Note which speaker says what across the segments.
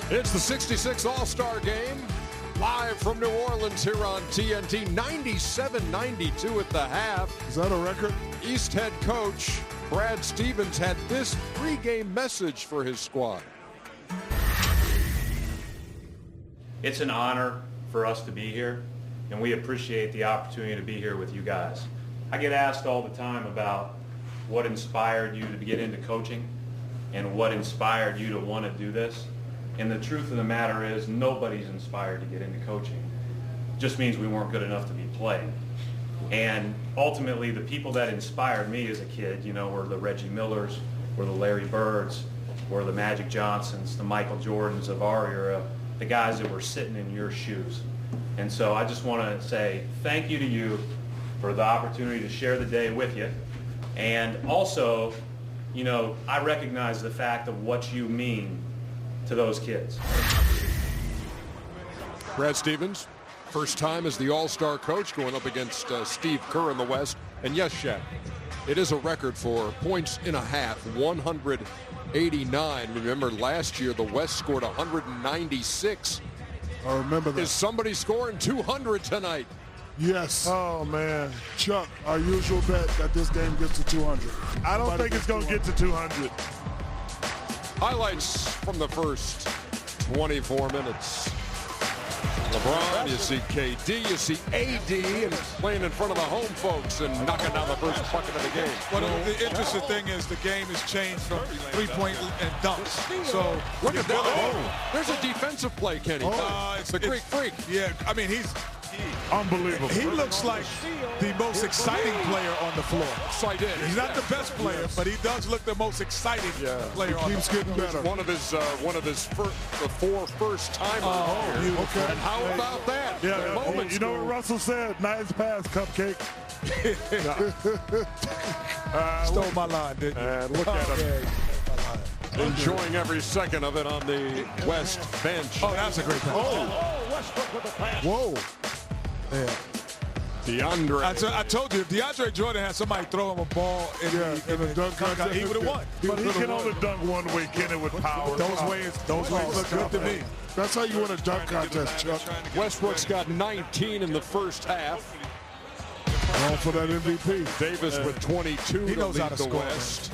Speaker 1: It's the 66 All-Star Game, live from New Orleans here on TNT. 97-92 at the half.
Speaker 2: Is that a record?
Speaker 1: East head coach Brad Stevens had this pregame message for his squad.
Speaker 3: It's an honor for us to be here, and we appreciate the opportunity to be here with you guys. I get asked all the time about what inspired you to get into coaching and what inspired you to want to do this. And the truth of the matter is nobody's inspired to get into coaching. It just means we weren't good enough to be playing. And ultimately, the people that inspired me as a kid, you know, were the Reggie Millers, were the Larry Birds, were the Magic Johnsons, the Michael Jordans of our era, the guys that were sitting in your shoes. And so I just want to say thank you to you for the opportunity to share the day with you. And also, you know, I recognize the fact of what you mean to those kids.
Speaker 1: Brad Stevens, first time as the All-Star coach, going up against Steve Kerr in the West. And yes, Shaq, it is a record for points in a half, 189. Remember, last year the West scored 196.
Speaker 2: I remember that.
Speaker 1: Is somebody scoring 200 tonight?
Speaker 2: Yes. Oh, man. Chuck, our usual bet that this game gets to 200.
Speaker 4: I don't think it's going to get to 200.
Speaker 1: Highlights from the first 24 minutes. LeBron, you see KD, you see AD, and playing in front of the home folks and knocking down the first bucket of the game.
Speaker 5: Well, the interesting thing is the game has changed from three-point and dunks. So
Speaker 1: look at that. Oh, there's a defensive play, Kenny. It's the Greek Freak.
Speaker 5: Yeah, I mean, he's
Speaker 4: unbelievable.
Speaker 5: He looks like the most exciting player on the floor.
Speaker 1: Excited.
Speaker 5: He's not the best player, but he does look the most exciting player on the floor.
Speaker 2: Keeps getting better.
Speaker 1: One of his the four first-timers.
Speaker 2: Okay.
Speaker 1: And how about that?
Speaker 4: Yeah, you know what Russell said? Nice pass, Cupcake.
Speaker 5: Stole my line, didn't you?
Speaker 1: And look at him. Enjoying every second of it on the West bench.
Speaker 5: Oh, that's a great pass.
Speaker 2: Whoa. Yeah.
Speaker 1: DeAndre.
Speaker 5: I told you, if DeAndre Jordan had somebody throw him a ball in the dunk contest, he would have won.
Speaker 4: But he can only dunk one way, Kenny, with power.
Speaker 5: Those ways look good to me.
Speaker 2: That's how you win a dunk contest, Chuck.
Speaker 1: Westbrook's got 19 in the first half.
Speaker 2: Going for that MVP.
Speaker 1: Davis with 22 to lead the West.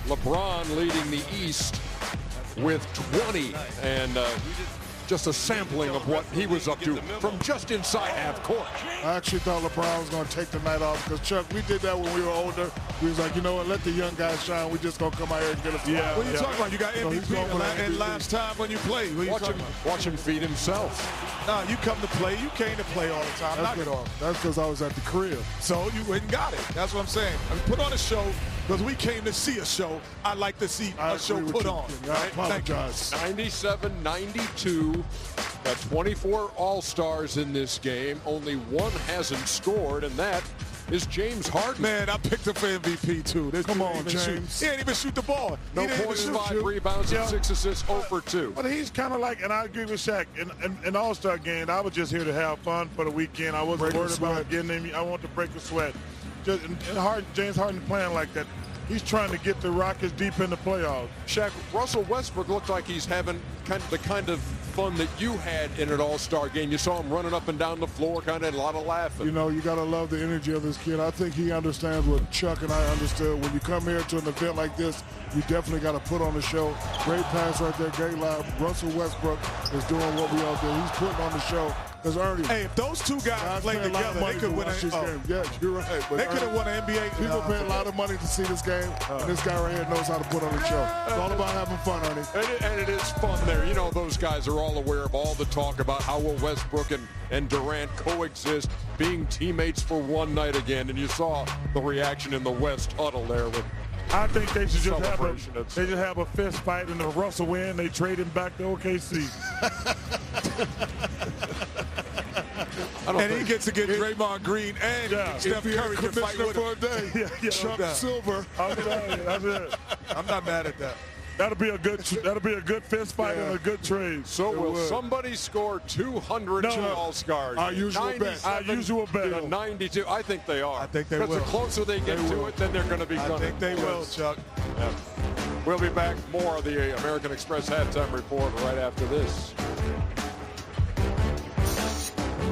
Speaker 1: LeBron leading the East with 20. And just a sampling of what he was up to from just inside half court.
Speaker 2: I actually thought LeBron was going to take the night off because, Chuck, we did that when we were older. We was like, you know what, let the young guys shine. We just going to come out here and get a foul.
Speaker 5: What are you talking about? You got MVP and last time when you played.
Speaker 1: Watch him feed himself.
Speaker 5: No, you come to play. You came to play all the time. Knock it off.
Speaker 2: That's because I was at the crib.
Speaker 5: So you went and got it. That's what I'm saying. I mean, put on a show because we came to see a show. I like to see a show put on.
Speaker 2: I apologize.
Speaker 1: 97-92. Got 24 All-Stars in this game. Only one hasn't scored, and that is James Harden.
Speaker 5: Man, I picked him for MVP, too.
Speaker 2: Come on, James.
Speaker 5: He didn't even shoot the ball.
Speaker 1: No points, 5 rebounds, and 6 assists, 0 for 2.
Speaker 4: But he's kind of like, and I agree with Shaq, in All-Star game, I was just here to have fun for the weekend. I wasn't worried about getting him. I want to break a sweat. James Harden playing like that. He's trying to get the Rockets deep in the playoffs.
Speaker 1: Shaq, Russell Westbrook looked like he's having the kind of fun that you had in an All-Star game. You saw him running up and down the floor, kind of a lot of laughing.
Speaker 2: You know, you got to love the energy of this kid. I think he understands what Chuck and I understood. When you come here to an event like this, you definitely got to put on the show. Great pass right there, great live. Russell Westbrook is doing what we all do. He's putting on the show.
Speaker 5: Hey, if those two guys played together, they could win
Speaker 2: this game. Yeah, you're right.
Speaker 5: They could have won an NBA.
Speaker 2: People pay a lot of money to see this game, and this guy right here knows how to put on the show. It's all about having fun, Ernie.
Speaker 1: And it is fun there. You know, those guys are all aware of all the talk about how will Westbrook and Durant coexist, being teammates for one night again. And you saw the reaction in the West huddle there with
Speaker 4: I think they should just have a fist fight, and if Russell win, they trade him back to OKC.
Speaker 5: And he gets to get Draymond Green and Steph Curry to fight with him.
Speaker 2: For a day. Chuck Silver.
Speaker 4: I'm telling you, that's it.
Speaker 5: I'm not mad at that.
Speaker 4: That'll be a good fist fight and a good trade.
Speaker 1: So will somebody score 200 All-Stars?
Speaker 2: Our usual bet.
Speaker 4: Our usual bet.
Speaker 1: 92. I think they are.
Speaker 5: I think they will.
Speaker 1: Because the closer they get to it, then they're going to be
Speaker 5: I think they will, Chuck.
Speaker 1: Yeah. We'll be back. More of the American Express halftime report right after this.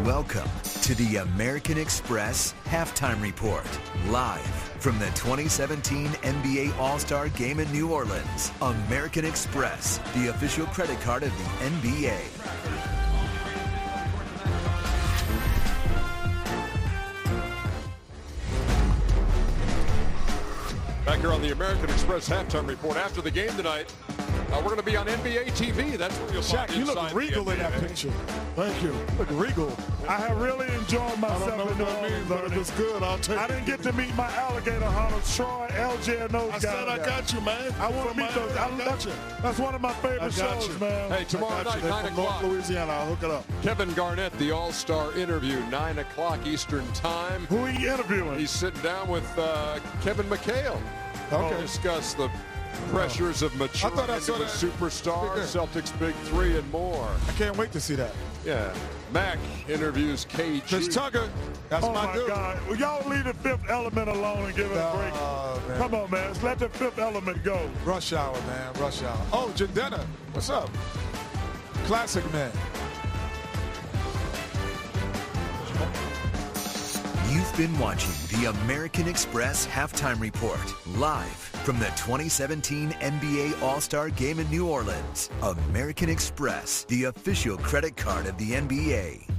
Speaker 6: Welcome to the American Express halftime report, live from the 2017 NBA All-Star Game in New Orleans. American Express, the official credit card of the NBA.
Speaker 1: Back here on the American Express halftime report after the game tonight. We're going to be on NBATV. That's where you'll
Speaker 5: Shaq,
Speaker 1: find
Speaker 5: you look
Speaker 1: inside
Speaker 5: regal
Speaker 1: the
Speaker 5: in that
Speaker 1: NBA.
Speaker 5: picture.
Speaker 2: Thank you.
Speaker 5: Look regal.
Speaker 4: I have really enjoyed myself.
Speaker 2: I don't know
Speaker 4: in
Speaker 2: what that means, but if it's good, I'll take it.
Speaker 4: I didn't get to meet my alligator hunters, Troy, LJ, and those
Speaker 2: I
Speaker 4: guys.
Speaker 2: said I got you, man.
Speaker 4: I want to meet those.
Speaker 2: I got you.
Speaker 4: That's one of my
Speaker 2: I
Speaker 4: favorite
Speaker 2: got
Speaker 4: shows,
Speaker 2: you.
Speaker 4: man.
Speaker 1: Hey, tomorrow
Speaker 2: I got
Speaker 1: night,
Speaker 2: you.
Speaker 1: 9
Speaker 2: They're from
Speaker 1: o'clock.
Speaker 2: North Louisiana. I'll hook it up.
Speaker 1: Kevin Garnett, the All-Star interview, 9 o'clock Eastern Time.
Speaker 4: Who are you interviewing?
Speaker 1: He's sitting down with Kevin McHale.
Speaker 5: Okay.
Speaker 1: To discuss the pressures of maturing
Speaker 5: thought I
Speaker 1: into
Speaker 5: saw
Speaker 1: a
Speaker 5: that.
Speaker 1: superstar,
Speaker 5: Big thing.
Speaker 1: Celtics Big Three, and more.
Speaker 5: I can't wait to see that.
Speaker 1: Yeah. Mac interviews KG.
Speaker 5: Chris Tucker, that's
Speaker 4: Oh,
Speaker 5: my
Speaker 4: my
Speaker 5: dude.
Speaker 4: God. Will y'all leave the Fifth Element alone and give it a break?
Speaker 5: Man.
Speaker 4: Come on, man. Let's let the Fifth Element go.
Speaker 5: Rush hour, man. Rush hour. Oh, Jadena, what's up? Classic man.
Speaker 6: You've been watching the American Express halftime report, live from the 2017 NBA All-Star Game in New Orleans. American Express, the official credit card of the NBA.